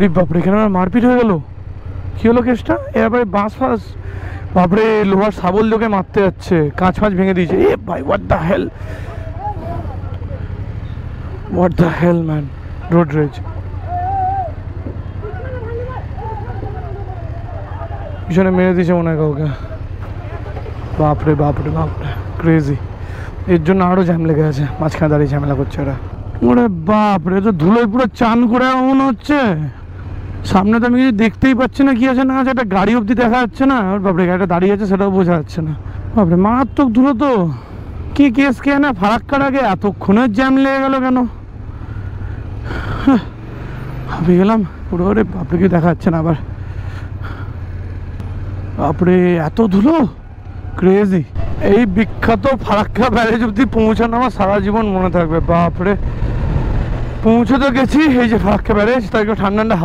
রে বাপরে, এখানে আমার মারপিট হয়ে গেল। কি হলো কেসটা? এবারে বাঁশ ফাঁস, বাপরে লোহার শাবল লোকে মারতে যাচ্ছে, কাঁচ ফাঁচ ভেঙে দিয়েছে। এ ভাই, what the hell, what the hell man. Road rage, পিছনে মেরে দিয়েছে মনে হয় কাউকে। বাপরে বাপরে বাপরে, ক্রেজি। এর জন্য আরও জ্যাম লেগে আছে, মাঝখানে দাঁড়িয়ে ঝামেলা করছে ওরা। ওরে বাপরে, তো ধুলোয় পুরো চান করে মনে হচ্ছে। সামনে তো আমি কিছু দেখতেই পাচ্ছি না, কি আছে না আছে, একটা গাড়ি অবধি দেখা যাচ্ছে না। ওর বাপরে, গাড়িটা দাঁড়িয়ে আছে সেটাও বোঝা যাচ্ছে না। বাপরে, মারাত্মক ধুলো তো। কি কেস কে না, ফারাক্কার আগে এতক্ষণের জ্যাম লেগে গেল কেন? ভাবি গেলাম পুরো। ওরে বাপরে, কি দেখা যাচ্ছে না আবার। বাপরে, এত ধুলো, ক্রেজি। এই বিখ্যাত ফারাক্কা ব্যারেজ অবধি পৌঁছানো আমার সারা জীবন মনে থাকবে। বাপরে, পৌঁছে তো গেছি, এই যে ফারাক্কা ব্যারেজ, তাই ঠান্ডা ঠান্ডা